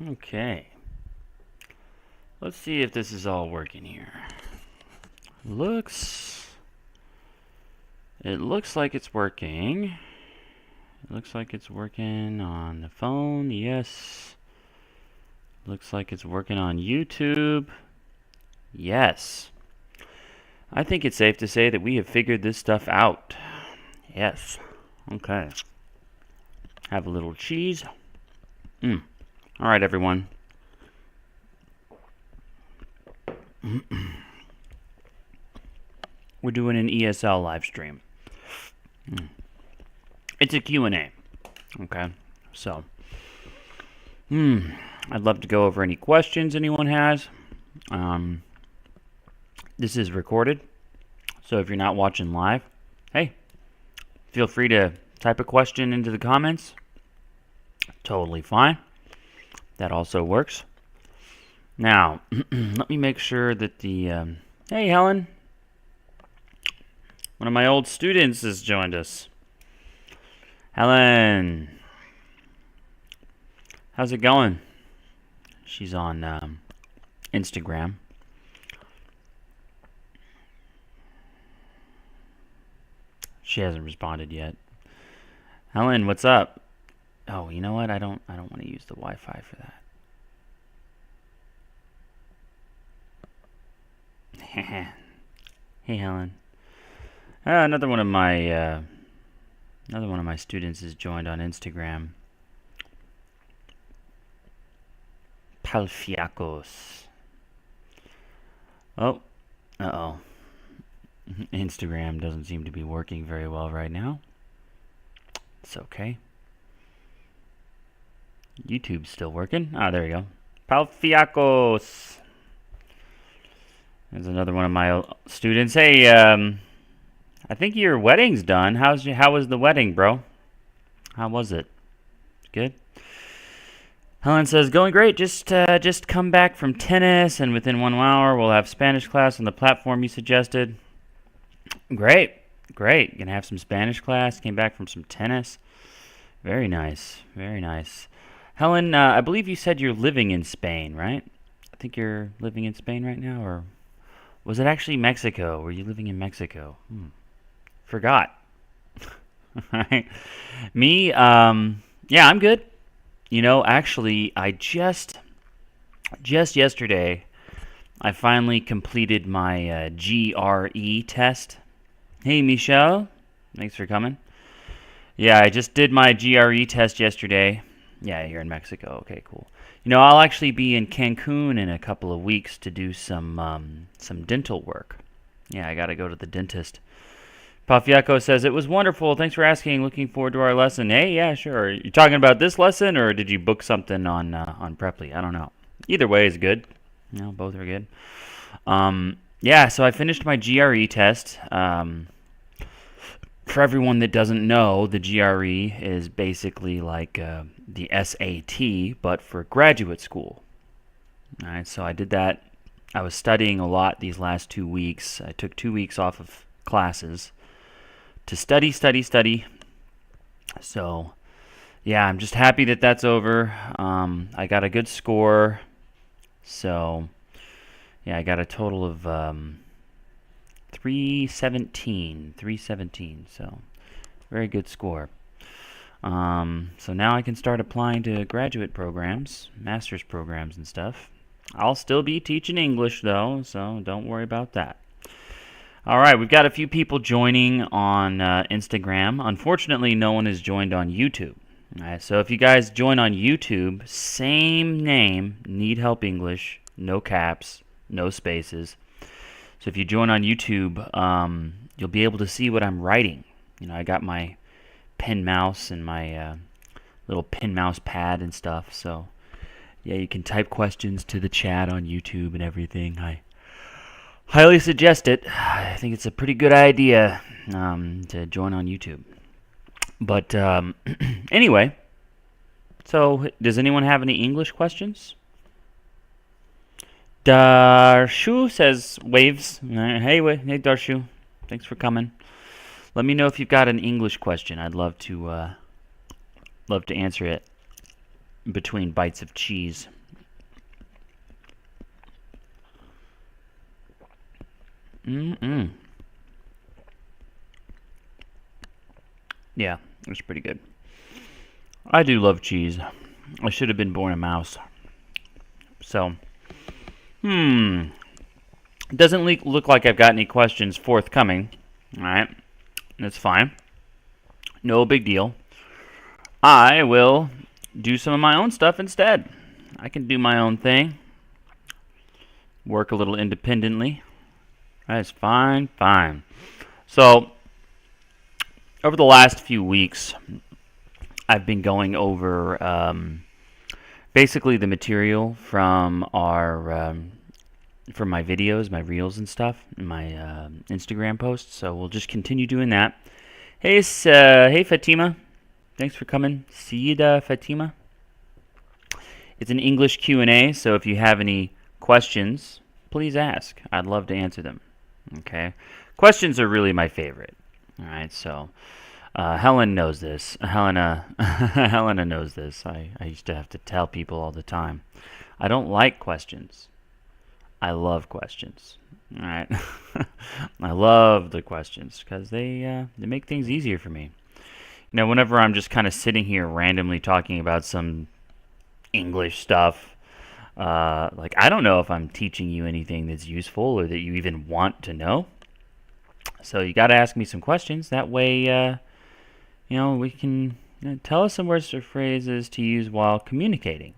Okay. Let's see if this is all working here. It looks like it's working. It looks like it's working on the phone. Yes. Looks like it's working on YouTube. Yes. I think it's safe to say that we have figured this stuff out. Yes. Okay. Have a little cheese. All right, everyone. We're doing an ESL live stream. It's a Q&A. Okay. So, I'd love to go over any questions anyone has. This is recorded, so if you're not watching live, hey, feel free to type a question into the comments. Totally fine. That also works. Now, let me make sure that the... hey, Helen. One of my old students has joined us. Helen. How's it going? She's on Instagram. She hasn't responded yet. Helen, what's up? Oh, you know what? I don't want to use the Wi-Fi for that. Hey, Helen. Another one of my students has joined on Instagram. Palfiakos. Oh, uh-oh. Instagram doesn't seem to be working very well right now. It's okay. YouTube's still working. Ah, there you go. Palfiakos. There's another one of my students. Hey, I think your wedding's done. How was the wedding, bro? How was it? Good? Helen says, going great. Just come back from tennis, and within 1 hour we'll have Spanish class on the platform you suggested. Great. Gonna have some Spanish class. Came back from some tennis. Very nice. Helen, I believe you said you're living in Spain, right? I think you're living in Spain right now, or was it actually Mexico? Were you living in Mexico? Forgot. Right. Me, yeah, I'm good. You know, actually, I just yesterday, I finally completed my GRE test. Hey, Michelle. Thanks for coming. Yeah, I just did my GRE test yesterday. Yeah, you're in Mexico. Okay, cool. You know, I'll actually be in Cancun in a couple of weeks to do some dental work. Yeah, I got to go to the dentist. Pafiaco says, it was wonderful. Thanks for asking. Looking forward to our lesson. Hey, yeah, sure. Are you talking about this lesson, or did you book something on Preply? I don't know. Either way is good. You know, both are good. Yeah, so I finished my GRE test. For everyone that doesn't know, the GRE is basically like the SAT, but for graduate school. All right, so I did that. I was studying a lot these last 2 weeks. I took 2 weeks off of classes to study. So, yeah, I'm just happy that that's over. I got a good score. So, yeah, I got a total of 317. So, very good score. So now I can start applying to graduate programs, master's programs and stuff. I'll still be teaching English, though, so don't worry about that. All right, we've got a few people joining on Instagram. Unfortunately, no one has joined on YouTube. All right, so if you guys join on YouTube, same name, Need Help English, no caps, no spaces. So if you join on YouTube, you'll be able to see what I'm writing. You know, I got my pen mouse and my little pen mouse pad and stuff. So, yeah, you can type questions to the chat on YouTube and everything. I highly suggest it. I think it's a pretty good idea to join on YouTube. But anyway, so does anyone have any English questions? Darshu says waves. Hey, Darshu. Thanks for coming. Let me know if you've got an English question. I'd love to answer it. between bites of cheese. Yeah, it was pretty good. I do love cheese. I should have been born a mouse. So, it doesn't look like I've got any questions forthcoming. All right, that's fine. No big deal. I will do some of my own stuff instead. I can do my own thing. Work a little independently. That's fine, fine. So, over the last few weeks, I've been going over basically the material from from my videos, my reels and stuff, my Instagram posts. So we'll just continue doing that. Hey, hey Fatima, thanks for coming. Sida Fatima. It's an English Q&A, so if you have any questions, please ask. I'd love to answer them. Okay, questions are really my favorite. All right, so Helen knows this. Helena knows this. I used to have to tell people all the time. I don't like questions. I love questions. All right, I love the questions because they make things easier for me. You know, whenever I'm just kind of sitting here randomly talking about some English stuff, like I don't know if I'm teaching you anything that's useful or that you even want to know. So you got to ask me some questions. That way, you know, we can tell us some words or phrases to use while communicating.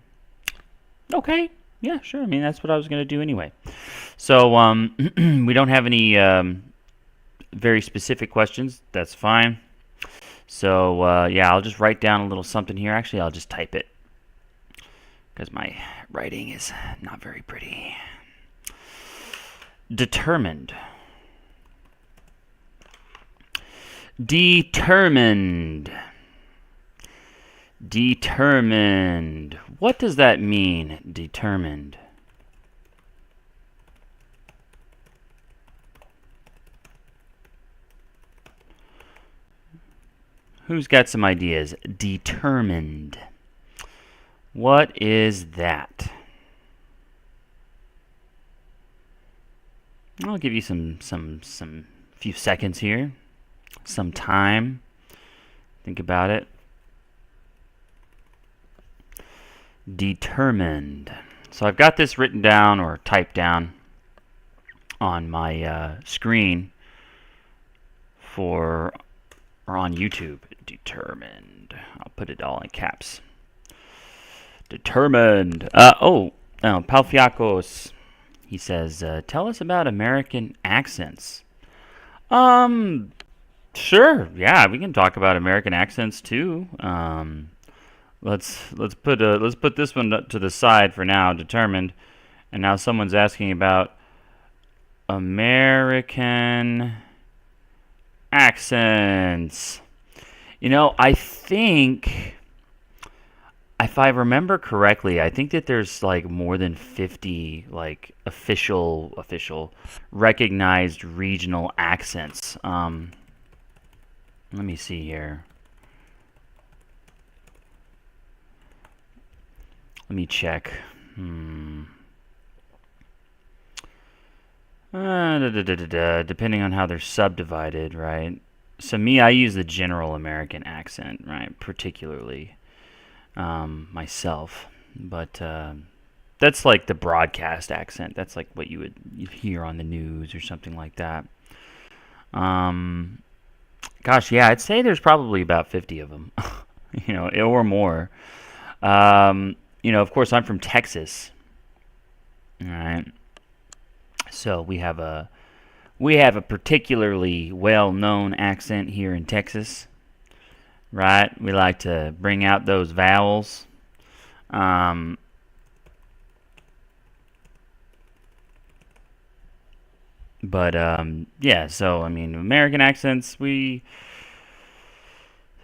Okay, yeah, sure. I mean, that's what I was going to do anyway. So we don't have any very specific questions. That's fine. So yeah, I'll just write down a little something here. Actually, I'll just type it because my writing is not very pretty. Determined. Determined. Determined. What does that mean, determined? Who's got some ideas? Determined. What is that? I'll give you some few seconds here. Some time. Think about it. Determined. So I've got this written down or typed down on my screen or on YouTube. Determined. I'll put it all in caps. Determined. Palfiakos. He says, tell us about American accents. Sure. Yeah, we can talk about American accents too. Let's put this one to the side for now. Determined. And now someone's asking about American accents. You know, I think, if I remember correctly, I think that there's like more than 50 like official recognized regional accents. Let me see here. Let me check. Depending on how they're subdivided, right? So I use the general American accent, right? Particularly myself. But that's like the broadcast accent. That's like what you would hear on the news or something like that. Gosh, yeah, I'd say there's probably about 50 of them, you know, or more. You know, of course, I'm from Texas. All right. So we have a particularly well-known accent here in Texas, right? We like to bring out those vowels. Yeah, so I mean, American accents, oh,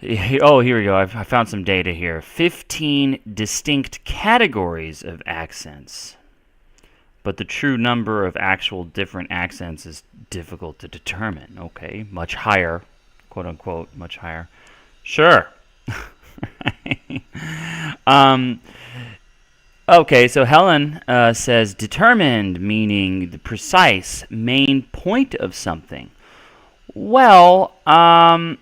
here we go. I found some data here. 15 distinct categories of accents. But the true number of actual different accents is difficult to determine. Okay, much higher, quote unquote, much higher. Sure. um, okay, so Helen says determined, meaning the precise main point of something. Well, I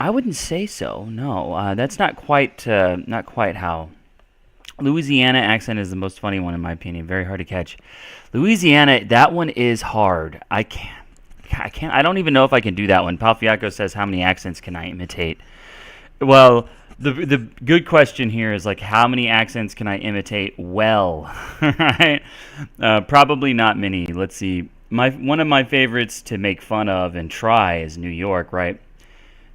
wouldn't say so. No, that's not quite how. Louisiana accent is the most funny one in my opinion. Very hard to catch. Louisiana, that one is hard. I can't. I don't even know if I can do that one. Palfiaco says, "How many accents can I imitate?" Well, the good question here is like, how many accents can I imitate well? Right? Probably not many. Let's see. One of my favorites to make fun of and try is New York, right?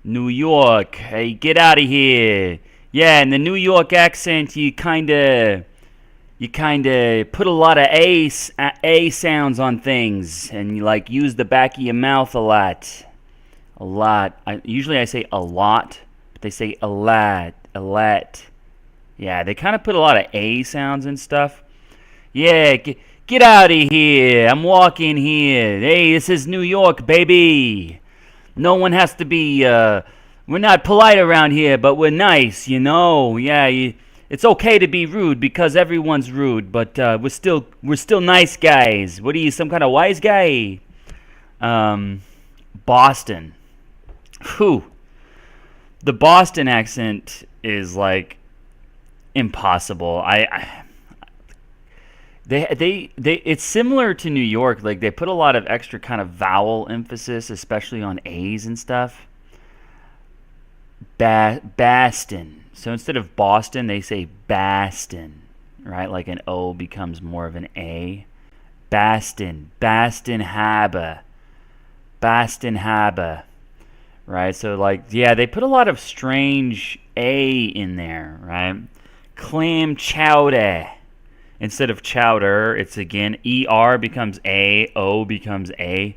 New York, hey, get out of here. Yeah, in the New York accent, you kind of put a lot of a sounds on things, and you like use the back of your mouth a lot. A lot. Usually I say a lot, but they say a lot. Yeah, they kind of put a lot of a sounds and stuff. Yeah, get out of here. I'm walking here. Hey, this is New York, baby. No one has to be, we're not polite around here, but we're nice, you know. Yeah, it's okay to be rude because everyone's rude, but we're still nice guys. What are you, some kind of wise guy? Boston. Whew. The Boston accent is like impossible. It's similar to New York. Like they put a lot of extra kind of vowel emphasis, especially on A's and stuff. Baston. So instead of Boston, they say Baston, right? Like an O becomes more of an A. Baston Harbor, right? So like, yeah, they put a lot of strange A in there, right? Clam chowder. Instead of chowder, it's again ER becomes A, O becomes A.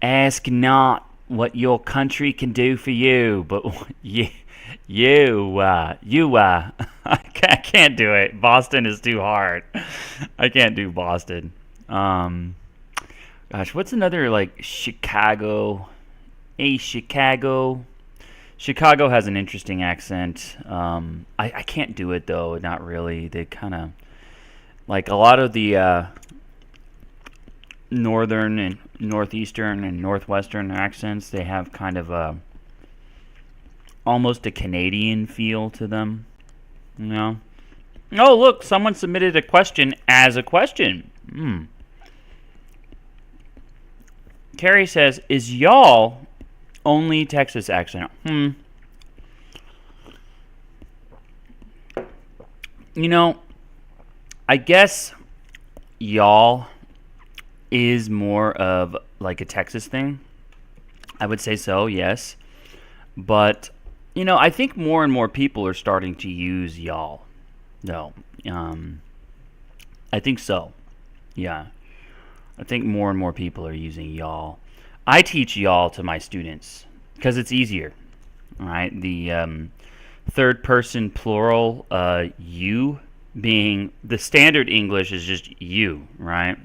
Ask not what your country can do for you, but I can't do it. Boston is too hard. I can't do Boston. Gosh, what's another like Chicago? Chicago. Chicago has an interesting accent. I can't do it though, not really. They kind of like a lot of the northern and northeastern and northwestern accents. They have kind of almost a Canadian feel to them. You know? Oh, look, someone submitted a question as a question. Carrie says, "Is y'all only Texas accent?" You know, I guess y'all is more of like a Texas thing. I would say so, yes. But, you know, I think more and more people are starting to use y'all. No. I think so. Yeah. I think more and more people are using y'all. I teach y'all to my students because it's easier. All right. The third person plural, you, being the standard English is just you, right?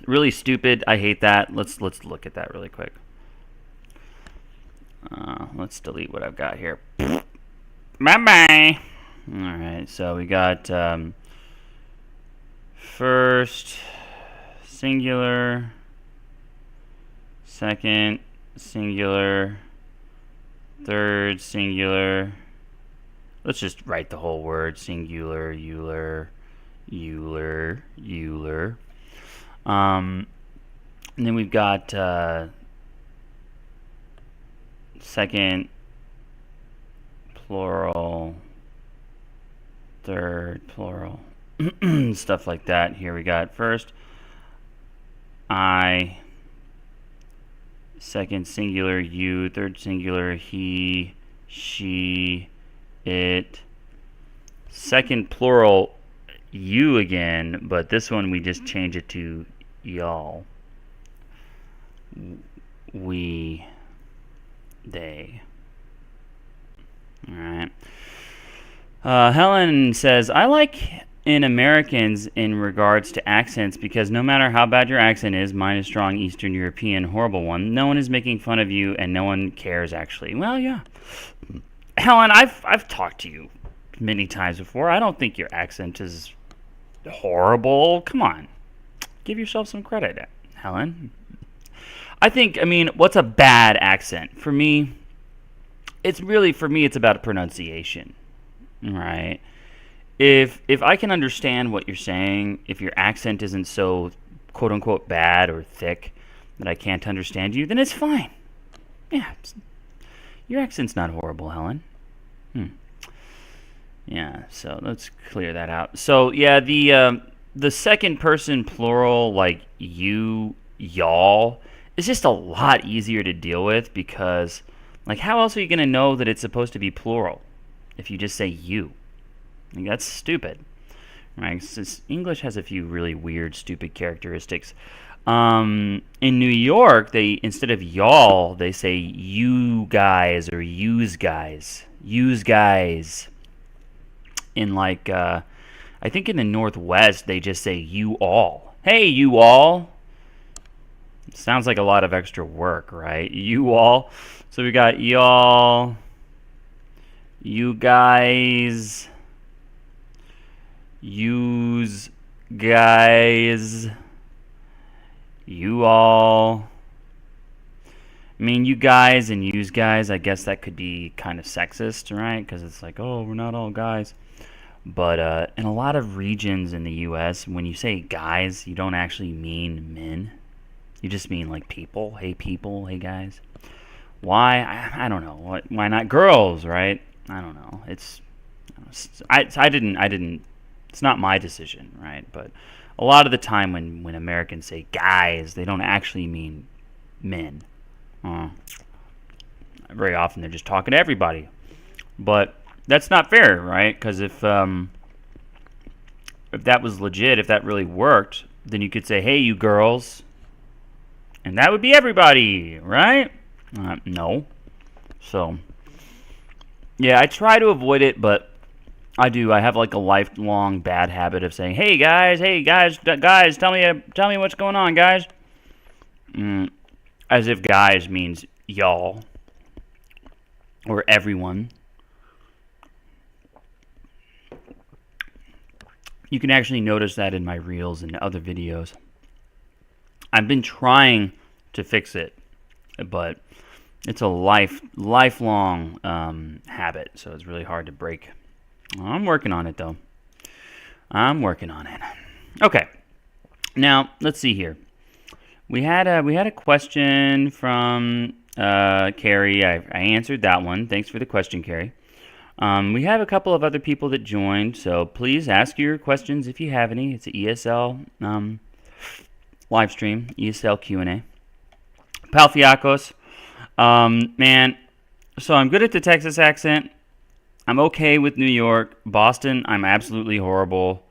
Really stupid. I hate that. Let's look at that really quick. Let's delete what I've got here. Bye-bye. All right. So we got first singular, second singular, third singular. Let's just write the whole word. Singular, euler. And then we've got second plural, third plural, stuff like that. Here we got first I, second singular you, third singular he, she, it, second plural you again, but this one we just change it to y'all, we, they. All right. Helen says, I like in Americans in regards to accents, because no matter how bad your accent is, mine is strong Eastern European, horrible one, no one is making fun of you and no one cares actually. Well, yeah. Helen, I've talked to you many times before. I don't think your accent is horrible. Come on. Give yourself some credit, Helen. I mean, what's a bad accent? For me, it's about pronunciation, right? If I can understand what you're saying, if your accent isn't so quote unquote bad or thick that I can't understand you, then it's fine. Yeah, your accent's not horrible, Helen. Yeah, so let's clear that out. So yeah, the second person plural, like you, y'all, is just a lot easier to deal with, because like how else are you going to know that it's supposed to be plural if you just say you? Like, that's stupid, right? English has a few really weird, stupid characteristics. In New York, they, instead of y'all, they say you guys or use guys. Use guys. In like, I think in the Northwest, they just say you all. Hey, you all. It sounds like a lot of extra work, right? You all. So we got y'all, you guys, use guys, you all. I mean, you guys and use guys, I guess that could be kind of sexist, right? Because it's like, oh, we're not all guys. But in a lot of regions in the U.S., when you say guys, you don't actually mean men. You just mean like people. Hey, guys. Why? I don't know. Why not girls, right? I don't know. I didn't. It's not my decision, right? But a lot of the time when Americans say guys, they don't actually mean men. Very often they're just talking to everybody. But that's not fair, right? Because if that was legit, if that really worked, then you could say, hey, you girls. And that would be everybody, right? No. So, yeah, I try to avoid it, but I do. I have like a lifelong bad habit of saying, hey, guys, tell me what's going on, guys. As if guys means y'all or everyone. You can actually notice that in my reels and other videos. I've been trying to fix it, but it's a lifelong habit, so it's really hard to break. I'm working on it, though. I'm working on it. Okay, now let's see here. We had a question from Carrie. I answered that one. Thanks for the question, Carrie. We have a couple of other people that joined, so please ask your questions if you have any. It's an ESL live stream, ESL Q&A. Palfiakos, man, so I'm good at the Texas accent. I'm okay with New York. Boston, I'm absolutely horrible.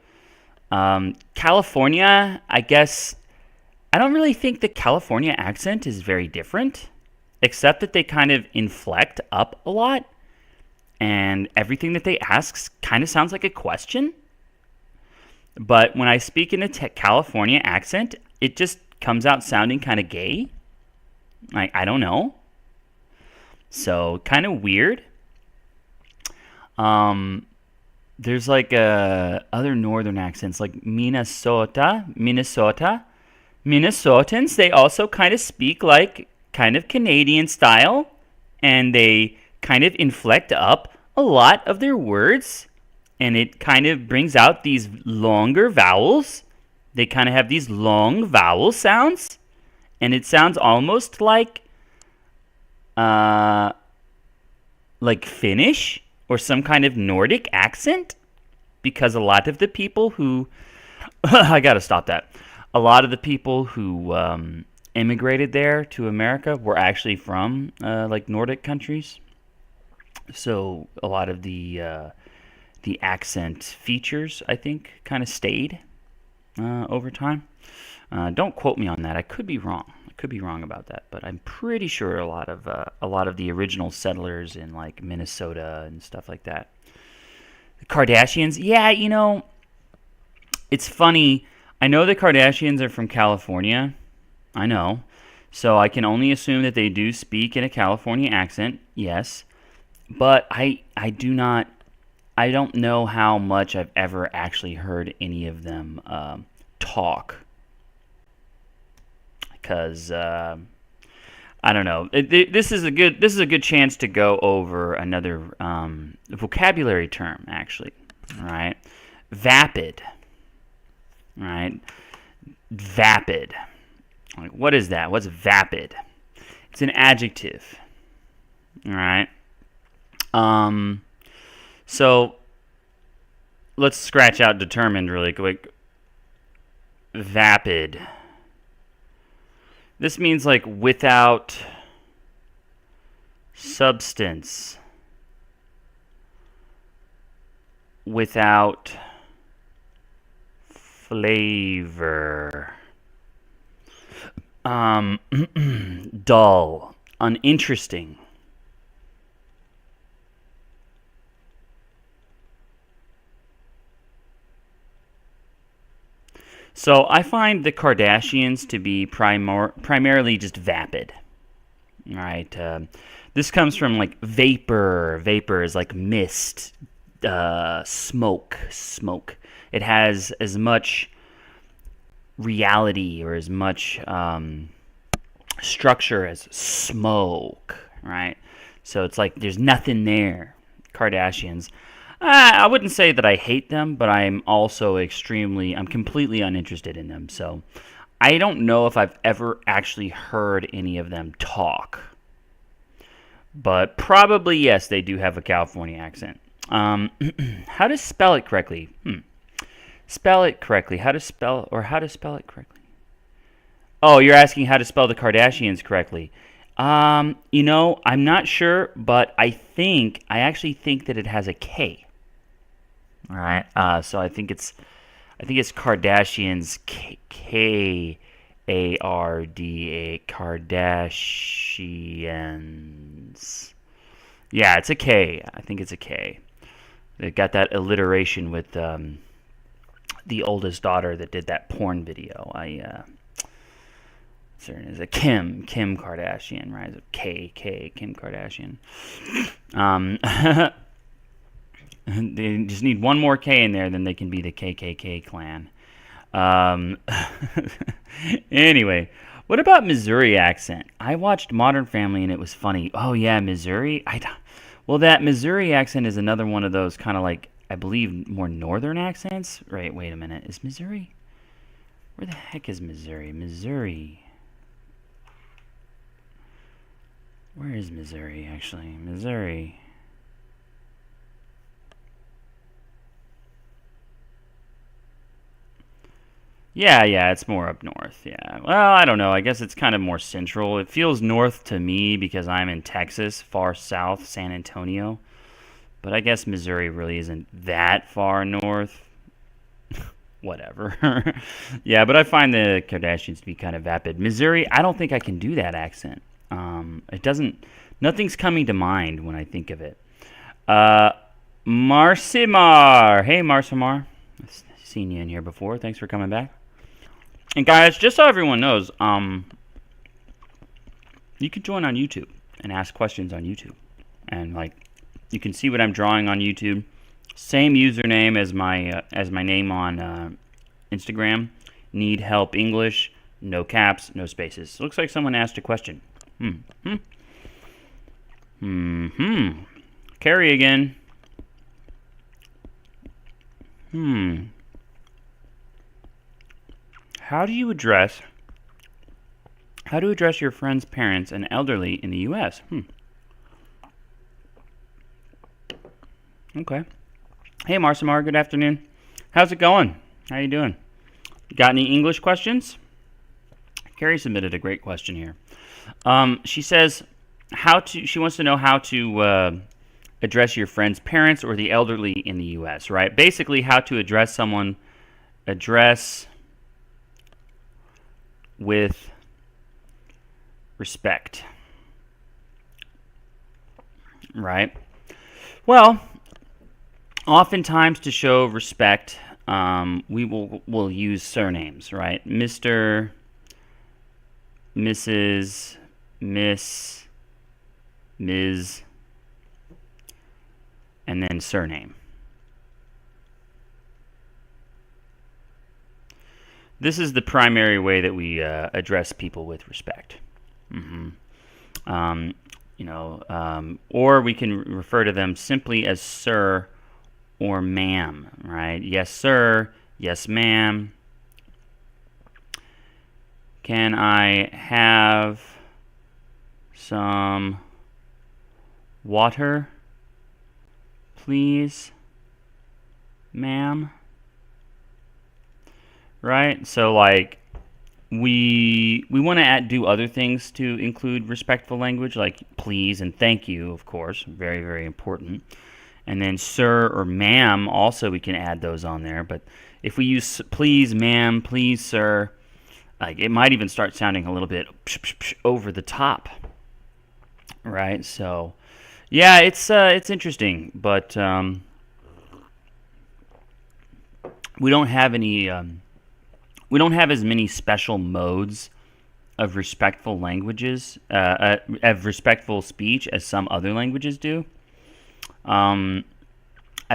California, I guess, I don't really think the California accent is very different, except that they kind of inflect up a lot. And everything that they ask kind of sounds like a question. But when I speak in a California accent, it just comes out sounding kind of gay. Like, I don't know. So, kind of weird. There's like other northern accents, like Minnesota. Minnesotans, they also kind of speak like kind of Canadian style. And they kind of inflect up a lot of their words, and it kind of brings out these longer vowels. They kind of have these long vowel sounds, and it sounds almost like Finnish or some kind of Nordic accent, because a lot of the people who I gotta stop that. A lot of the people who immigrated there to America were actually from like Nordic countries. So a lot of the accent features, I think, kind of stayed over time. Don't quote me on that. I could be wrong. I could be wrong about that, but I'm pretty sure a lot of the original settlers in like Minnesota and stuff like that. The Kardashians, yeah, you know, It's funny. I know the Kardashians are from California. I know. So I can only assume that they do speak in a California accent. Yes. But I don't know how much I've ever actually heard any of them talk. Because I don't know. This is a good chance to go over another vocabulary term, actually. All right, vapid. All right, vapid. Like, what is that? What's vapid? It's an adjective. All right. So let's scratch out determined really quick. Vapid. This means like without substance, without flavor, dull, uninteresting. So I find the Kardashians to be primarily just vapid. All right. This comes from like vapor. Vapor is like mist, smoke. It has as much reality or as much structure as smoke. Right. So it's like there's nothing there. Kardashians. I wouldn't say that I hate them, but I'm completely uninterested in them. So I don't know if I've ever actually heard any of them talk. But probably, yes, they do have a California accent. How to spell it correctly? Spell it correctly. How to spell it correctly? Oh, you're asking how to spell the Kardashians correctly. I'm not sure, but I actually think that it has a K. All right. So I think it's Kardashians, K-A-R-D-A, Kardashians. Yeah, it's a K. I think it's a K. They got that alliteration with the oldest daughter that did that porn video. Is a Kim Kardashian, right? Kim Kardashian. They just need one more K in there, then they can be the KKK clan. Anyway, what about Missouri accent? I watched Modern Family and it was funny. Oh yeah, Missouri. Well, that Missouri accent is another one of those kind of like, I believe, more northern accents. Right? Wait a minute. Is Missouri? Where the heck is Missouri? Missouri. Where is Missouri, actually? Missouri. Yeah, it's more up north, yeah. Well, I don't know. I guess it's kind of more central. It feels north to me because I'm in Texas, far south, San Antonio. But I guess Missouri really isn't that far north. Whatever. Yeah, but I find the Kardashians to be kind of vapid. Missouri, I don't think I can do that accent. Nothing's coming to mind when I think of it. Marcimar. Hey, Marcimar. I've seen you in here before. Thanks for coming back. And guys, just so everyone knows, you can join on YouTube and ask questions on YouTube. And you can see what I'm drawing on YouTube. Same username as my name on Instagram. Need help English. No caps, no spaces. Looks like someone asked a question. Carrie again. How to address your friend's parents and elderly in the U.S.? Okay. Hey, Marcimar, good afternoon. How's it going? How you doing? Got any English questions? Carrie submitted a great question here. She says she wants to know how to address your friend's parents or the elderly in the U.S., right? Basically, how to address with respect, right? Well, oftentimes to show respect, we'll use surnames, right? Mr., Mrs., Miss, Ms., and then surname. This is the primary way that we address people with respect. Or we can refer to them simply as sir or ma'am, right? Yes, sir. Yes, ma'am. Can I have some water, please, ma'am? Right? So, like, we want to do other things to include respectful language, like please and thank you, of course, very, very important. And then sir or ma'am, also we can add those on there. But if we use please, ma'am, please, sir, like it might even start sounding a little bit over the top, right? So, yeah, it's interesting, but we don't have any. We don't have as many special modes of respectful languages, of respectful speech as some other languages do. I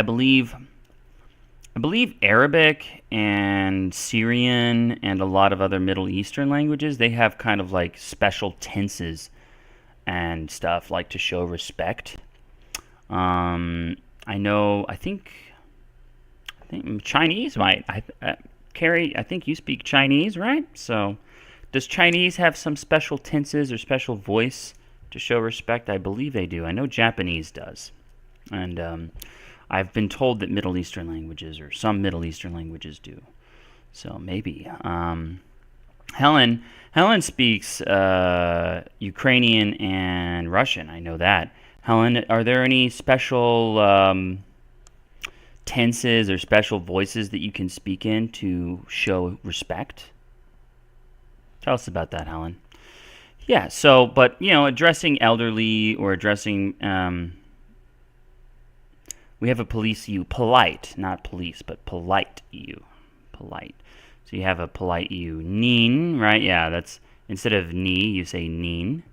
believe Arabic and Syrian and a lot of other Middle Eastern languages, they have kind of like special tenses and stuff like to show respect. I think Chinese might. Carrie, I think you speak Chinese, right? So, does Chinese have some special tenses or special voice to show respect? I believe they do. I know Japanese does. And I've been told that Middle Eastern languages, or some Middle Eastern languages do. So, maybe. Helen speaks Ukrainian and Russian. I know that. Helen, are there any special tenses or special voices that you can speak in to show respect? Tell us about that, Helen. Yeah, so, but, addressing elderly or addressing, we have a police you, polite, not police, but polite you, polite. So you have a polite you, neen, right? Yeah, that's, instead of knee, you say neen.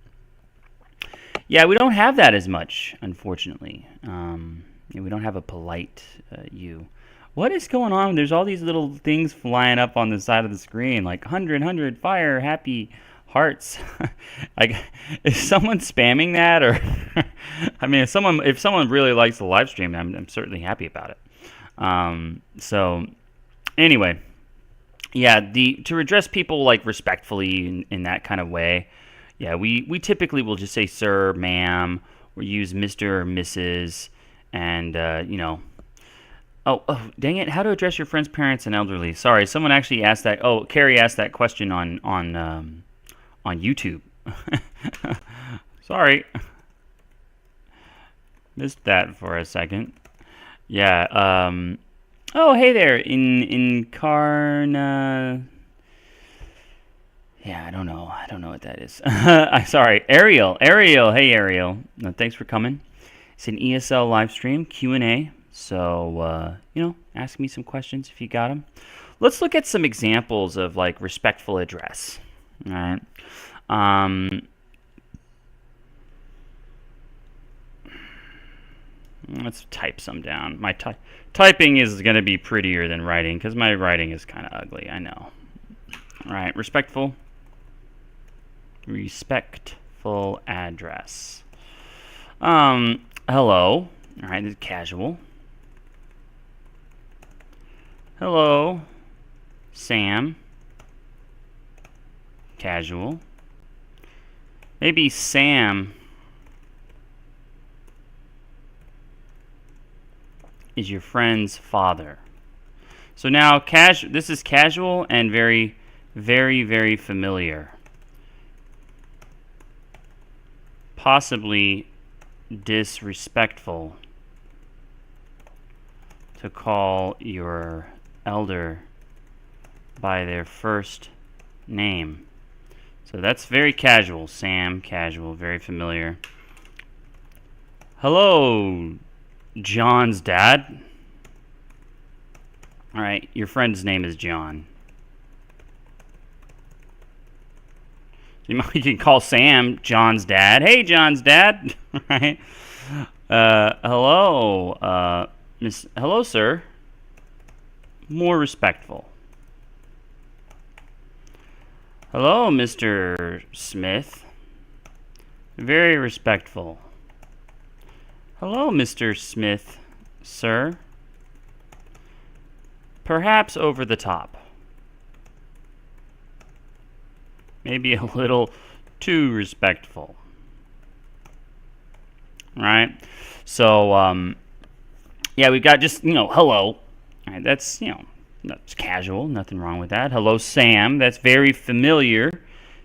Yeah, we don't have that as much, unfortunately. We don't have a polite you. What is going on? There's all these little things flying up on the side of the screen, like 100, fire, happy, hearts. Like, is someone spamming that, or I mean, if someone really likes the live stream, I'm certainly happy about it. So, anyway, yeah, to address people like respectfully in that kind of way, yeah, we typically will just say sir, ma'am, or use Mr. or Mrs. And, oh, dang it, how to address your friend's parents and elderly. Sorry, someone actually asked that. Oh, Carrie asked that question on YouTube. Sorry. Missed that for a second. Yeah, oh, hey there, Incarna. Yeah, I don't know what that is. Sorry, Ariel, hey Ariel. Thanks for coming. It's an ESL live stream, Q&A, so, ask me some questions if you got them. Let's look at some examples of, like, respectful address, all right? Let's type some down. My typing is going to be prettier than writing, because my writing is kind of ugly, I know. All right, respectful address. Hello. All right, this is casual. Hello, Sam. Casual. Maybe Sam is your friend's father. So now, this is casual and very, very, very familiar. Possibly disrespectful to call your elder by their first name. So that's very casual. Sam, casual, very familiar. Hello, John's dad. All right, your friend's name is John. You can call Sam John's dad. Hey, John's dad. Right? Hello, hello, sir. More respectful. Hello, Mr. Smith. Very respectful. Hello, Mr. Smith, sir. Perhaps over the top. Maybe a little too respectful. Right? So, yeah, we've got just, hello. All right, that's, that's casual. Nothing wrong with that. Hello, Sam. That's very familiar.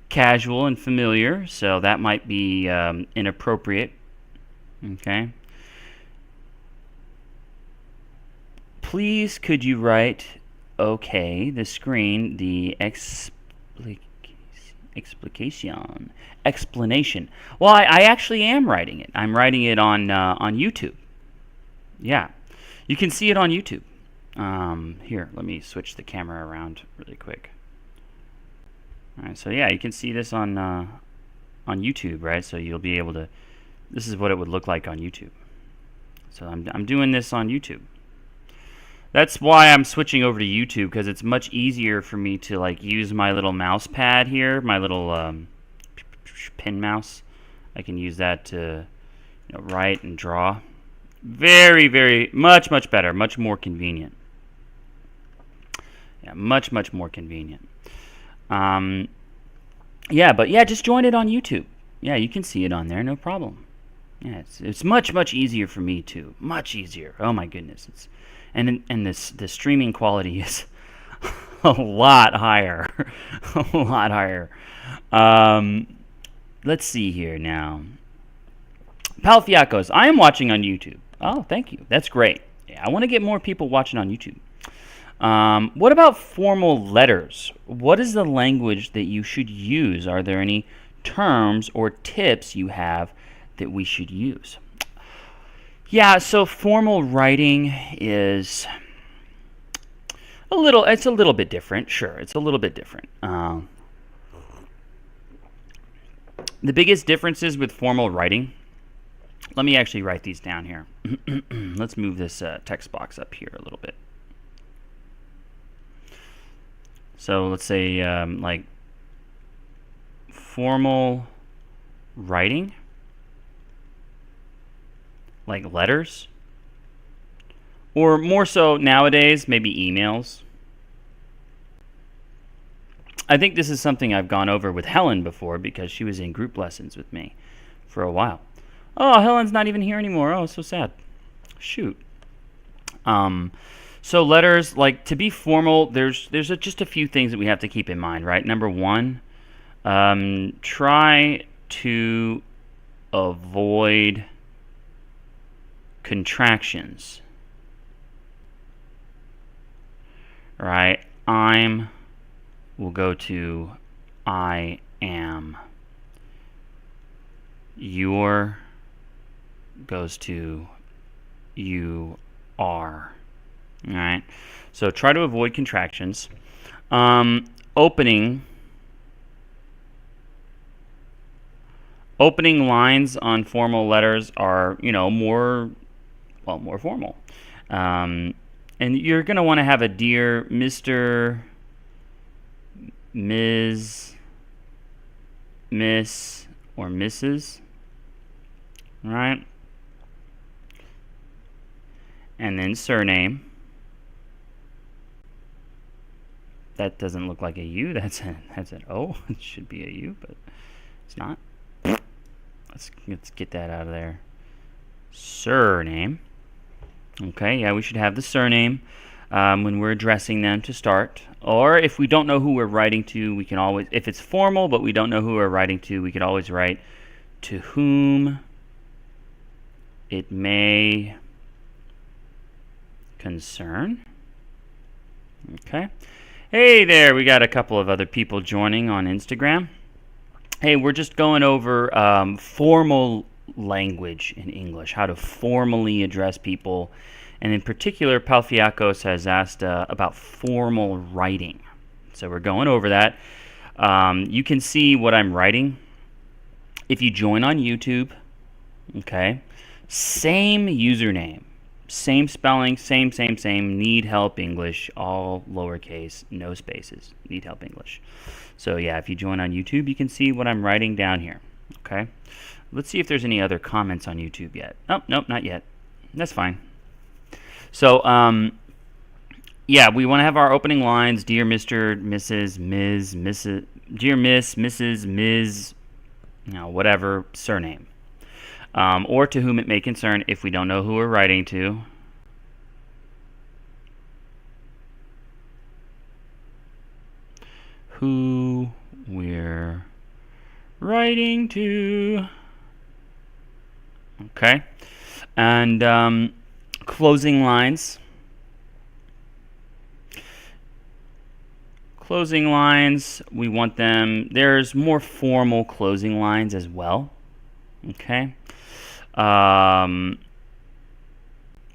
Casual and familiar. So that might be inappropriate. Okay. Please, could you write, okay, the screen, the explanation. Well, I actually am writing it. I'm writing it on YouTube. Yeah, you can see it on YouTube. Here, let me switch the camera around really quick. All right, so yeah, you can see this on YouTube, right? So you'll be able to. This is what it would look like on YouTube. So I'm doing this on YouTube. That's why I'm switching over to YouTube, because it's much easier for me to like use my little mouse pad here, my little pin mouse. I can use that to write and draw. Very, very much better, much more convenient. Yeah, much more convenient. Yeah, but yeah, just join it on YouTube. Yeah, you can see it on there, no problem. Yeah, it's much easier for me too. Much easier. Oh my goodness, and the streaming quality is a lot higher. A lot higher. Let's see here now. Palfiacos, I am watching on YouTube. Oh, thank you. That's great. Yeah, I want to get more people watching on YouTube. What about formal letters? What is the language that you should use? Are there any terms or tips you have that we should use? Yeah, so formal writing is it's a little bit different. Sure, it's a little bit different. The biggest differences with formal writing, let me actually write these down here. Let's move this text box up here a little bit. So let's say like formal writing, like letters, or more so nowadays, maybe emails. I think this is something I've gone over with Helen before, because she was in group lessons with me for a while. Oh, Helen's not even here anymore. Oh, so sad. Shoot. So letters, like, to be formal, there's just a few things that we have to keep in mind, right? Number one, try to avoid contractions. Right? I'm will go to I am. Your goes to you are. All right. So try to avoid contractions. Opening lines on formal letters are, more formal. And you're going to want to have a dear Mr., Ms., Miss, or Mrs. Right? And then surname. That doesn't look like a U. That's an O. It should be a U, but it's not. Let's get that out of there. Surname. Okay, yeah, we should have the surname when we're addressing them to start. Or if we don't know who we're writing to, we can always, if it's formal but we don't know who we're writing to, we could always write to whom it may concern. Okay. Hey there, we got a couple of other people joining on Instagram. Hey, we're just going over formal language in English, how to formally address people. And in particular, Palfiakos has asked about formal writing. So we're going over that. You can see what I'm writing if you join on YouTube. Okay, same username, same spelling, same, need help English, all lowercase, no spaces, need help English. So yeah, if you join on YouTube, you can see what I'm writing down here. Okay, let's see if there's any other comments on YouTube yet. Oh, nope, not yet. That's fine. So yeah, we want to have our opening lines: Dear Mr., Mrs., Ms., Mrs., Dear Miss, Mrs., Ms., whatever surname. Or to whom it may concern if we don't know who we're writing to. Who we're writing to. Okay. And closing lines. Closing lines, we want them, there's more formal closing lines as well. Okay.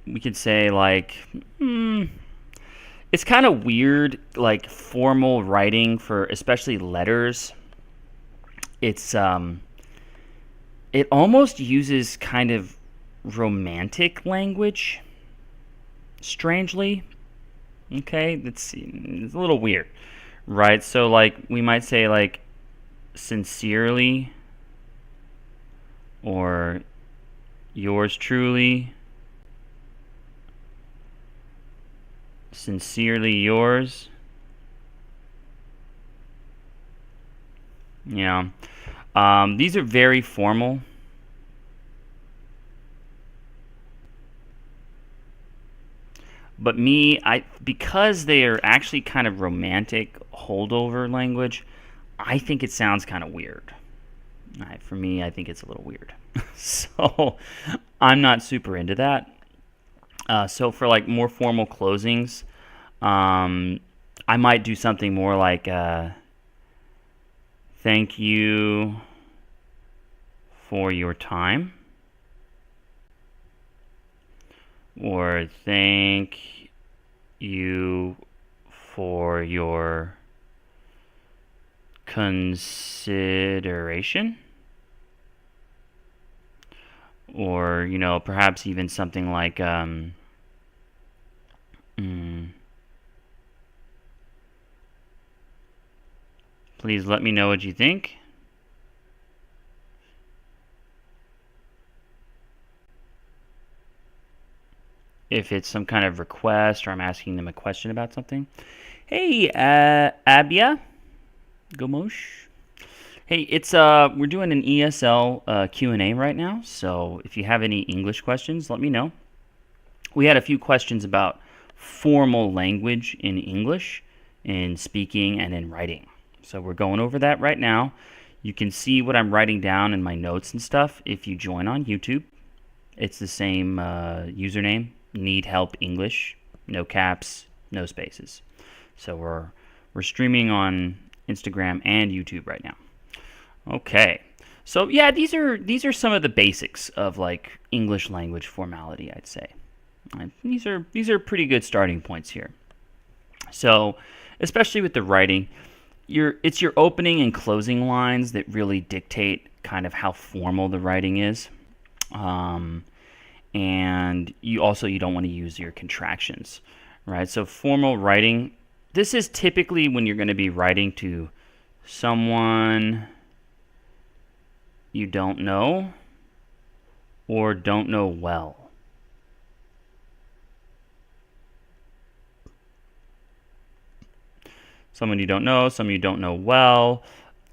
We could say like, it's kind of weird, like formal writing for especially letters. It's it almost uses kind of romantic language, strangely. Okay, it's a little weird, right? So like we might say like sincerely, or yours truly, sincerely yours. Yeah. These are very formal. But because they are actually kind of romantic holdover language, I think it sounds kind of weird. For me, I think it's a little weird. So I'm not super into that. So for like more formal closings, I might do something more like thank you for your time, or thank you for your consideration, or perhaps even something like please let me know what you think. If it's some kind of request or I'm asking them a question about something. Hey, Abia Gomosh. Hey, it's we're doing an ESL Q&A right now, so if you have any English questions, let me know. We had a few questions about formal language in English, in speaking and in writing. So we're going over that right now. You can see what I'm writing down in my notes and stuff if you join on YouTube. It's the same username, Need Help English, no caps, no spaces. So we're streaming on Instagram and YouTube right now. Okay. So yeah, these are some of the basics of like English language formality, I'd say. These are pretty good starting points here. So, especially with the writing, it's your opening and closing lines that really dictate kind of how formal the writing is. And you don't want to use your contractions, right? So formal writing, this is typically when you're going to be writing to someone you don't know or don't know well. Someone you don't know, someone you don't know well,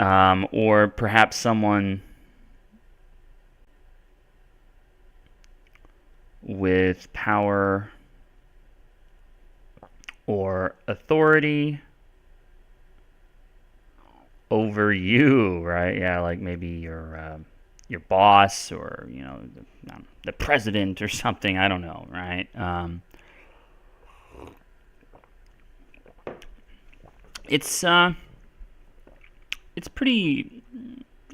or perhaps someone with power or authority over you, right? Yeah, like maybe your boss, or the president or something. I don't know, right? It's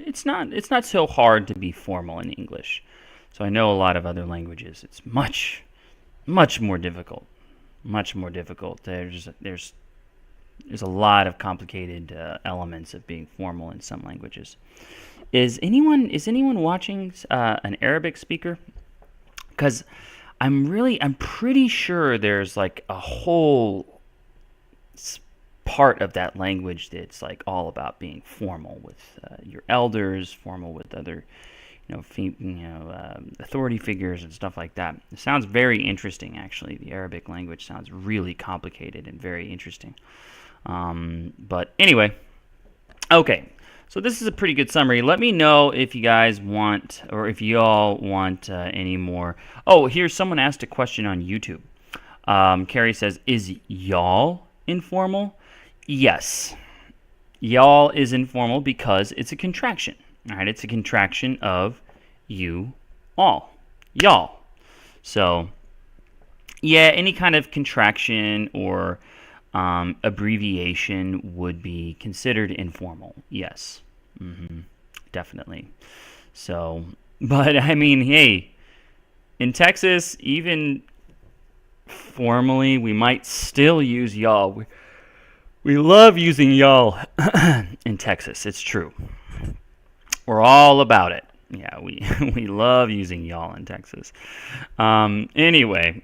it's not so hard to be formal in English. So I know a lot of other languages, it's much more difficult. Much more difficult. There's a lot of complicated elements of being formal in some languages. Is anyone watching an Arabic speaker? Because I'm pretty sure there's like a whole part of that language that's like all about being formal with your elders, formal with other authority figures and stuff like that. It sounds very interesting, actually. The Arabic language sounds really complicated and very interesting. But anyway, okay. So this is a pretty good summary. Let me know if you guys want, or if y'all want any more. Oh, here's someone asked a question on YouTube. Carrie says, is y'all informal? Yes. Y'all is informal because it's a contraction. All right, it's a contraction of you all. Y'all. So, yeah, any kind of contraction or abbreviation would be considered informal. Yes. Definitely. So, but I mean, hey, in Texas, even formally, we might still use y'all. We love using y'all in Texas. It's true. We're all about it. Yeah, we love using y'all in Texas. Anyway,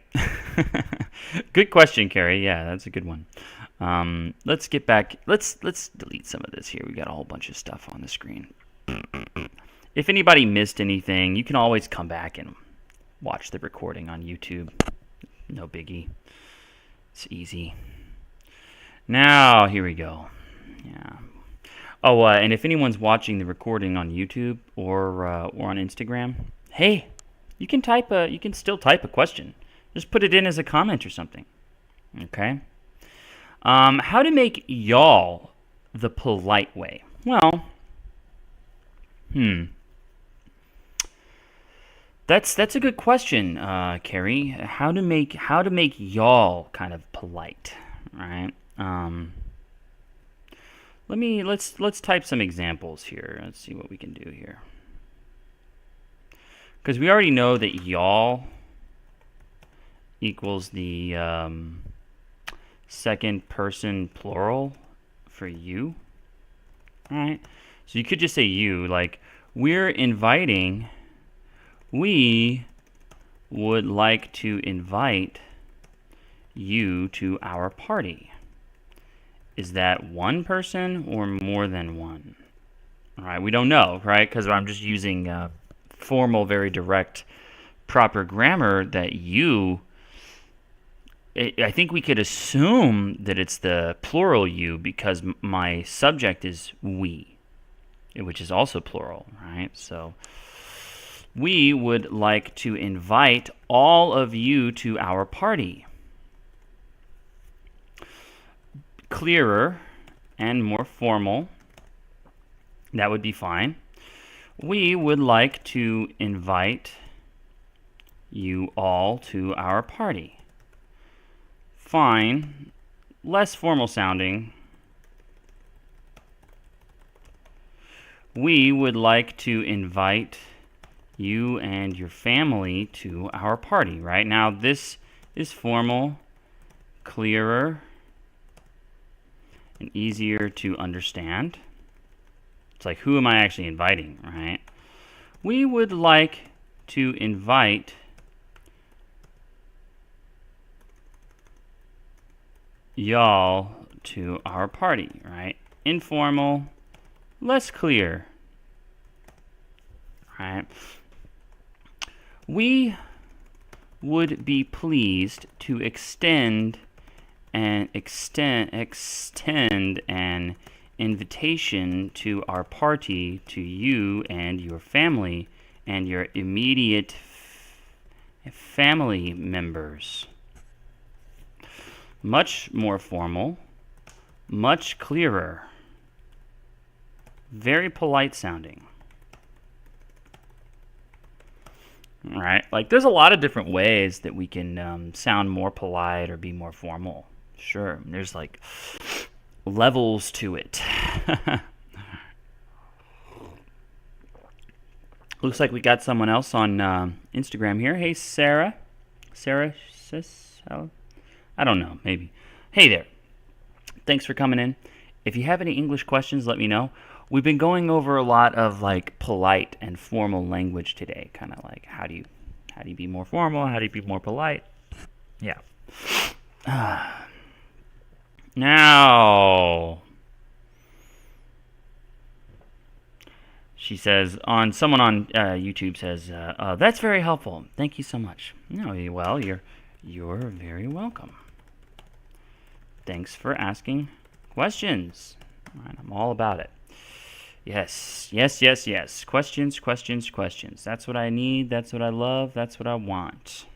good question, Carrie. Yeah, that's a good one. Let's get back. Let's delete some of this here. We got a whole bunch of stuff on the screen. If anybody missed anything, you can always come back and watch the recording on YouTube. No biggie. It's easy. Now, here we go. Yeah. Oh, and if anyone's watching the recording on YouTube or on Instagram, hey, you can still type a question. Just put it in as a comment or something. Okay. How to make y'all the polite way? Well, that's a good question, Carrie. How to make y'all kind of polite, right? Let's type some examples here. Let's see what we can do here. Because we already know that y'all equals the second person plural for you. All right. So you could just say you, like, we would like to invite you to our party. Is that one person or more than one? All right, we don't know, right? Because I'm just using formal, very direct, proper grammar that you... I think we could assume that it's the plural you because my subject is we, which is also plural, right? So we would like to invite all of you to our party. Clearer and more formal, that would be fine. We would like to invite you all to our party. Fine. Less formal sounding. We would like to invite you and your family to our party. Right now, this is formal, clearer, and easier to understand. It's like, who am I actually inviting, right? We would like to invite y'all to our party, right? Informal, less clear, right? We would be pleased to extend an invitation to our party to you and your family and your immediate family members. Much more formal, much clearer, very polite sounding. All right, like there's a lot of different ways that we can sound more polite or be more formal. Sure, there's like levels to it. Looks like we got someone else on Instagram here. Hey, Sarah. Sarah, I don't know, maybe. Hey there. Thanks for coming in. If you have any English questions, let me know. We've been going over a lot of like polite and formal language today, kind of like how do you be more formal, how do you be more polite? Yeah. Now, she says, someone on YouTube says, that's very helpful. Thank you so much. No, well, you're very welcome. Thanks for asking questions. All right, I'm all about it. Yes. Questions. That's what I need. That's what I love. That's what I want.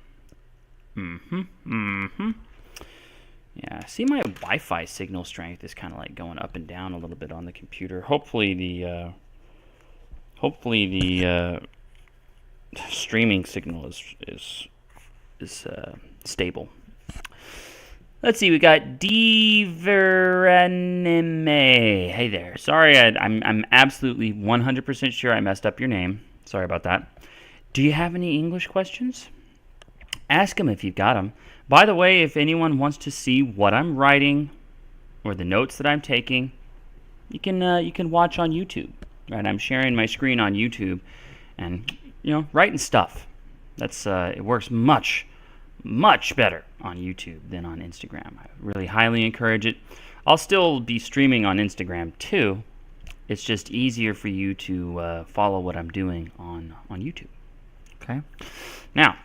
Yeah, see, my Wi-Fi signal strength is kind of like going up and down a little bit on the computer. Hopefully the streaming signal is stable. Let's see, we got Diveranime. Hey there. Sorry, I'm absolutely 100% sure I messed up your name. Sorry about that. Do you have any English questions? Ask them if you've got them. By the way, if anyone wants to see what I'm writing or the notes that I'm taking, you can watch on YouTube. Right, I'm sharing my screen on YouTube, and writing stuff. That's it works much better on YouTube than on Instagram. I really highly encourage it. I'll still be streaming on Instagram too. It's just easier for you to follow what I'm doing on YouTube. Okay. Now,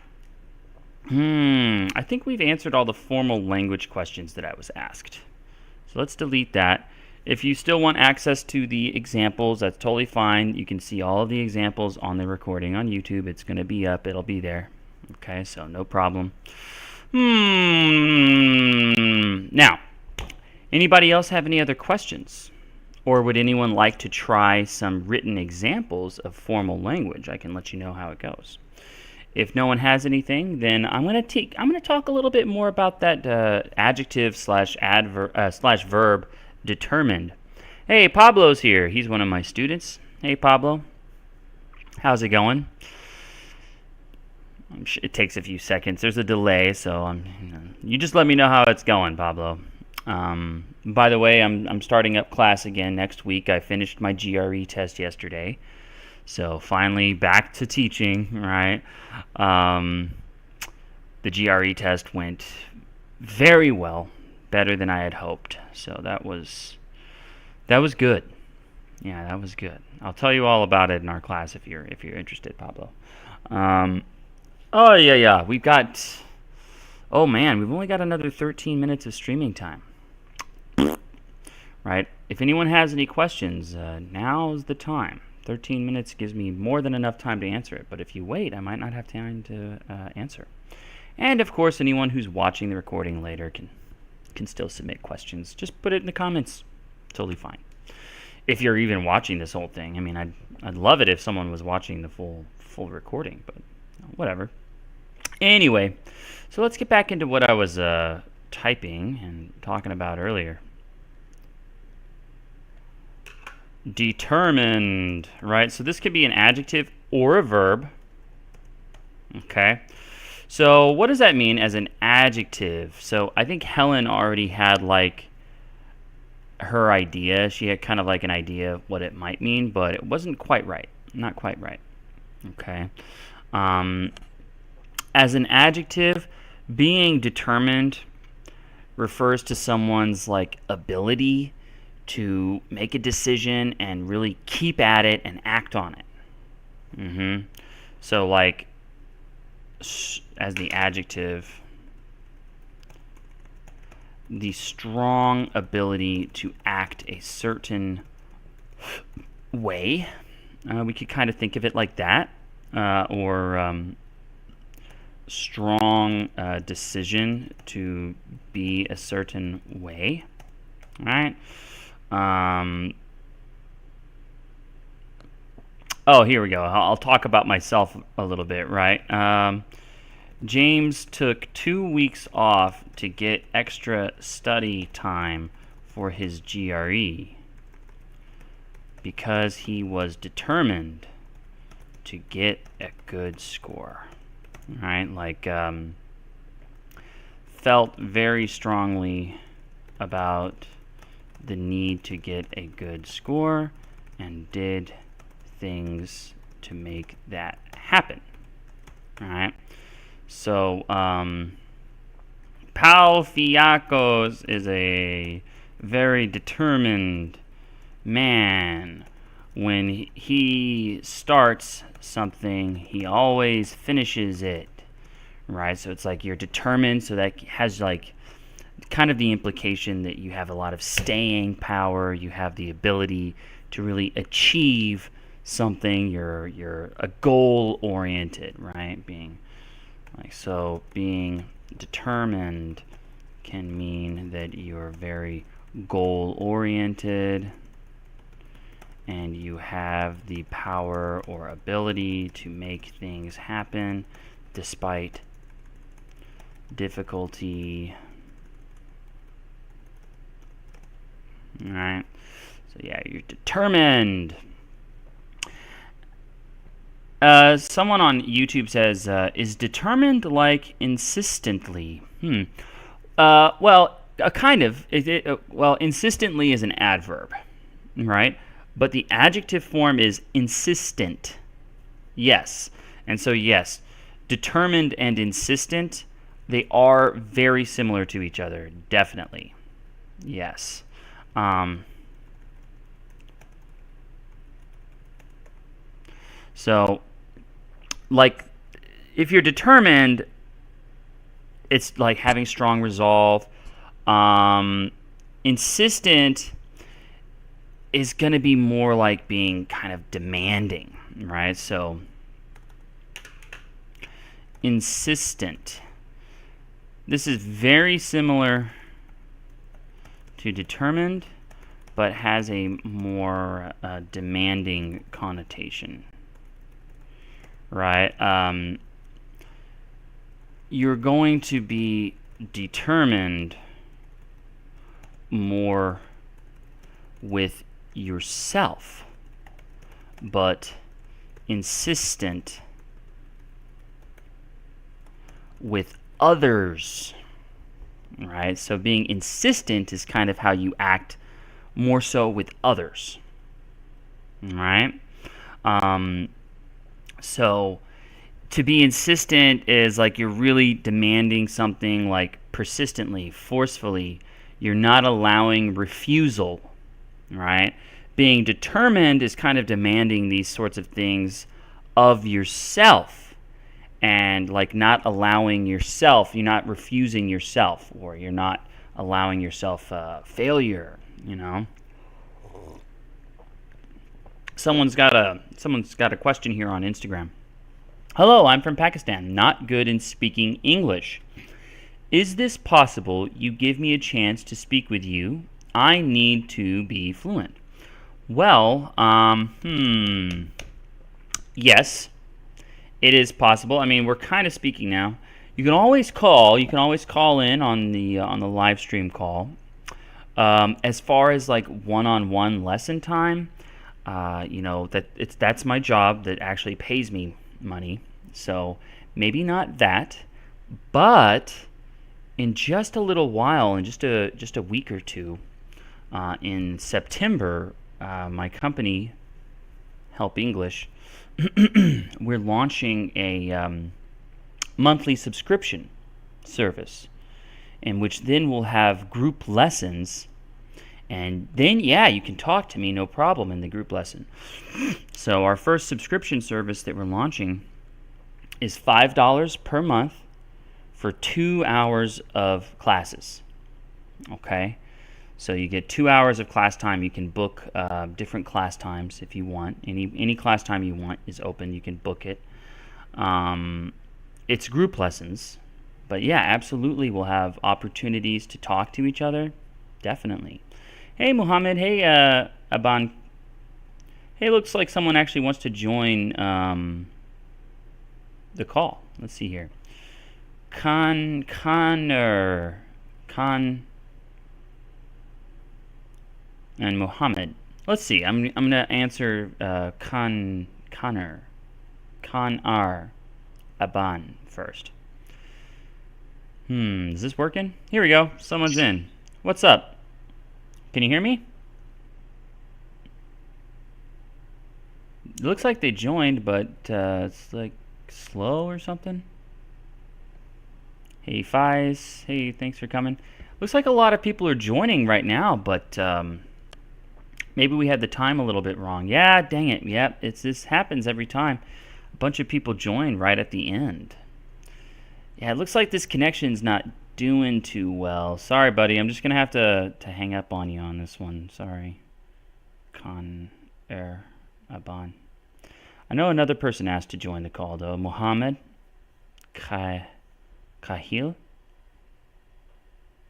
I think we've answered all the formal language questions that I was asked. So let's delete that. If you still want access to the examples, that's totally fine. You can see all of the examples on the recording on YouTube. It's going to be up. It'll be there. Okay, so no problem. Now, anybody else have any other questions? Or would anyone like to try some written examples of formal language? I can let you know how it goes. If no one has anything, then I'm going to talk a little bit more about that adjective slash verb determined. Hey, Pablo's here. He's one of my students. Hey, Pablo. How's it going? It takes a few seconds. There's a delay, so you just let me know how it's going, Pablo. By the way, I'm starting up class again next week. I finished my GRE test yesterday, so finally back to teaching. Right? The GRE test went very well, better than I had hoped. So that was good. Yeah, that was good. I'll tell you all about it in our class if you're interested, Pablo. Oh yeah. We've got. Oh man, we've only got another 13 minutes of streaming time. Right? If anyone has any questions, now's the time. 13 minutes gives me more than enough time to answer it. But if you wait, I might not have time to answer. And of course, anyone who's watching the recording later can still submit questions. Just put it in the comments. Totally fine. If you're even watching this whole thing, I mean, I'd love it if someone was watching the full recording, but whatever. Anyway, so let's get back into what I was typing and talking about earlier. Determined, right? So this could be an adjective or a verb. Okay. So what does that mean as an adjective? So I think Helen already had like her idea. She had kind of like an idea of what it might mean, but it wasn't quite right. Not quite right. Okay. As an adjective, being determined refers to someone's like ability to make a decision and really keep at it and act on it. So like as the adjective, the strong ability to act a certain way. We could kind of think of it like that, or strong decision to be a certain way. All right. Oh, here we go. I'll talk about myself a little bit, right? James took 2 weeks off to get extra study time for his GRE because he was determined to get a good score. Right? Like, felt very strongly about the need to get a good score and did things to make that happen. All right. So, Pau Fiacos is a very determined man. When he starts something, he always finishes it. Right? So it's like you're determined, so that has like kind of the implication that you have a lot of staying power, you have the ability to really achieve something, you're a goal oriented, right? Being determined can mean that you're very goal oriented and you have the power or ability to make things happen despite difficulty. All right. So yeah, you're determined. Someone on YouTube says, is determined like insistently? Well, kind of. Well, insistently is an adverb, right? But the adjective form is insistent. Yes. And so, yes, determined and insistent, they are very similar to each other, definitely. Yes. So, like, if you're determined, it's like having strong resolve. Insistent is going to be more like being kind of demanding, right? So, insistent. This is very similar to determined, but has a more demanding connotation. Right? You're going to be determined more with yourself, but insistent with others. Right? So being insistent is kind of how you act more so with others. Right? So to be insistent is like you're really demanding something like persistently, forcefully. You're not allowing refusal, right? Being determined is kind of demanding these sorts of things of yourself and like not allowing yourself, you're not refusing yourself, or you're not allowing yourself failure, you know? Someone's got a question here on Instagram. Hello, I'm from Pakistan, not good in speaking English. Is this possible you give me a chance to speak with you? I need to be fluent. Well, yes, it is possible. I mean, we're kind of speaking now. You can always call. You can always call in on the live stream call. As far as like one-on-one lesson time, that's my job that actually pays me money. So maybe not that, but in just a little while, in just a week or two, in September, my company, Help English, we're launching a monthly subscription service, in which then we'll have group lessons. And then, yeah, you can talk to me, no problem, in the group lesson. So our first subscription service that we're launching is $5 per month for 2 hours of classes. Okay? So you get 2 hours of class time. You can book different class times if you want. Any class time you want is open. You can book it. It's group lessons. But yeah, absolutely we'll have opportunities to talk to each other. Definitely. Hey, Muhammad. Hey, Aban. Hey, looks like someone actually wants to join the call. Let's see here. Connor, and Muhammad. Let's see. I'm gonna answer Connor. Kanar Aban first. Is this working? Here we go. Someone's in. What's up? Can you hear me? It looks like they joined, but it's like slow or something. Hey, Fies. Hey, thanks for coming. Looks like a lot of people are joining right now, but maybe we had the time a little bit wrong. Yeah, dang it. Yep, this happens every time. A bunch of people join right at the end. Yeah, it looks like this connection's not doing too well. Sorry, buddy. I'm just going to have to hang up on you on this one. Sorry. Aban. I know another person asked to join the call, though. Mohammed Kahil.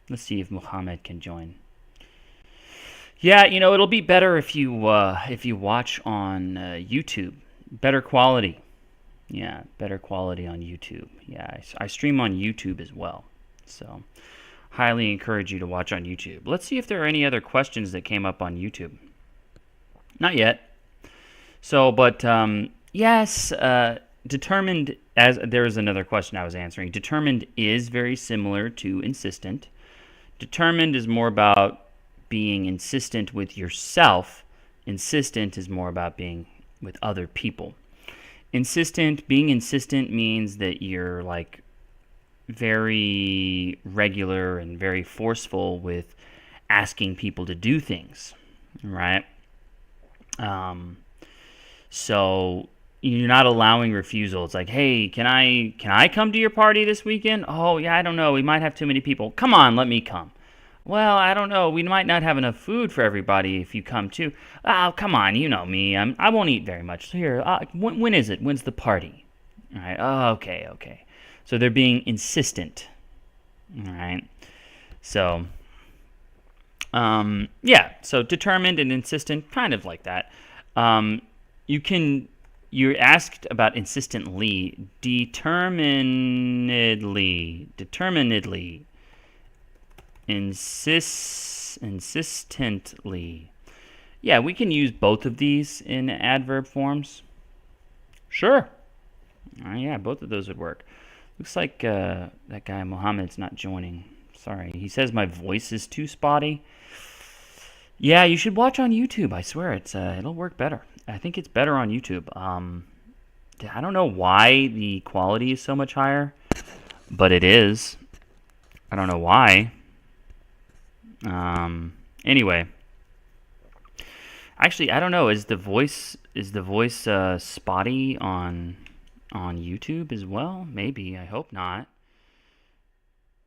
Let's see if Mohammed can join. Yeah, it'll be better if you watch on YouTube. Better quality. Yeah, better quality on YouTube. Yeah, I stream on YouTube as well. So, highly encourage you to watch on YouTube. Let's see if there are any other questions that came up on YouTube. Not yet. So, but yes, determined, as there is another question I was answering. Determined is very similar to insistent. Determined is more about being insistent with yourself. Insistent is more about being with other people. Being insistent means that you're like very regular and very forceful with asking people to do things, right? So you're not allowing refusal. It's like, hey, can I come to your party this weekend? Oh yeah, I don't know. We might have too many people. Come on, let me come. Well, I don't know. We might not have enough food for everybody if you come too. Oh, come on. You know me. I won't eat very much. So here, when is it? When's the party? All right. Oh, okay. So they're being insistent. All right. So, yeah. So determined and insistent, kind of like that. You're asked about insistently, determinedly. Insistently. Yeah, we can use both of these in adverb forms. Sure. Yeah, both of those would work. Looks like that guy Mohammed's not joining. Sorry. He says my voice is too spotty. Yeah, you should watch on YouTube. I swear it'll work better. I think it's better on YouTube. I don't know why the quality is so much higher, but it is. I don't know why. Anyway, actually, I don't know. Is the voice spotty on YouTube as well? Maybe. I hope not.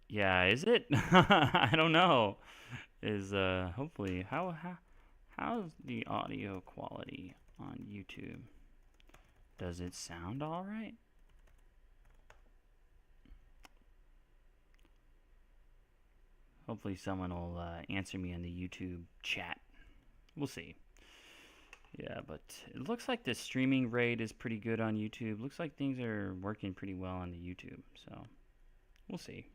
Yeah, is it? I don't know. Is hopefully how's the audio quality on YouTube? Does it sound all right? Hopefully someone will answer me in the YouTube chat. We'll see. Yeah, but it looks like the streaming rate is pretty good on YouTube. Looks like things are working pretty well on the YouTube. So we'll see.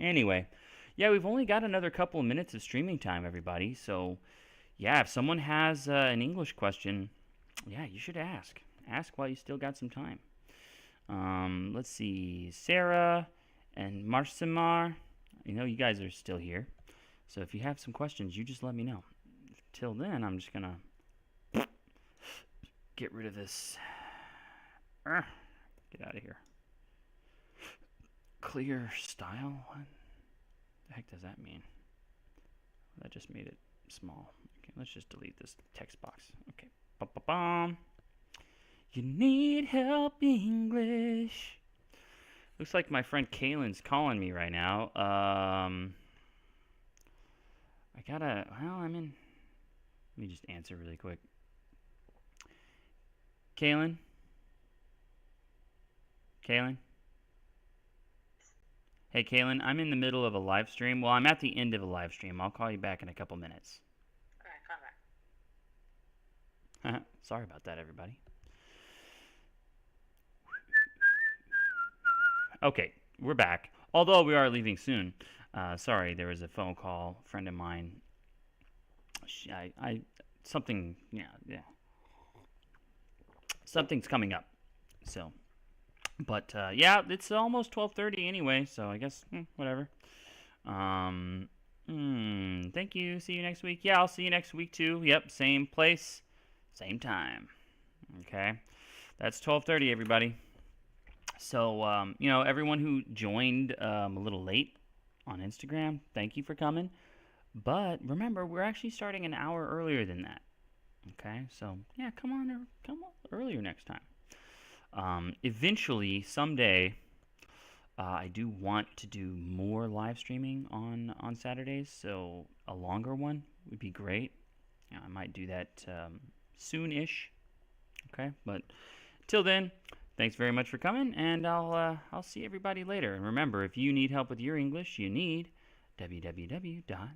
Anyway, yeah, we've only got another couple of minutes of streaming time, everybody. So yeah, if someone has an English question, yeah, you should ask. Ask while you still got some time. Let's see. Sarah and Marsimar. I know you guys are still here, so if you have some questions, you just let me know. Till then, I'm just gonna get rid of this. Get out of here. Clear style? What the heck does that mean? That just made it small. Okay, let's just delete this text box. Okay. Ba-ba-bum. You need help, English. Looks like my friend Kaylin's calling me right now. Let me just answer really quick. Kaylin? Hey, Kaylin, I'm in the middle of a live stream. Well, I'm at the end of a live stream. I'll call you back in a couple minutes. Okay, call back. Sorry about that, everybody. Okay, we're back. Although we are leaving soon. Sorry, there was a phone call. A friend of mine. Something's coming up. So, but yeah, it's almost 12:30 anyway, so I guess whatever. Thank you. See you next week. Yeah, I'll see you next week too. Yep, same place, same time. Okay, that's 12:30, everybody. So, everyone who joined a little late on Instagram, thank you for coming. But remember, we're actually starting an hour earlier than that. Okay, so yeah, come on earlier next time. Eventually, someday, I do want to do more live streaming on Saturdays, so a longer one would be great. I might do that soon-ish. Okay, but till then, thanks very much for coming, and I'll see everybody later. And remember, if you need help with your English, you need www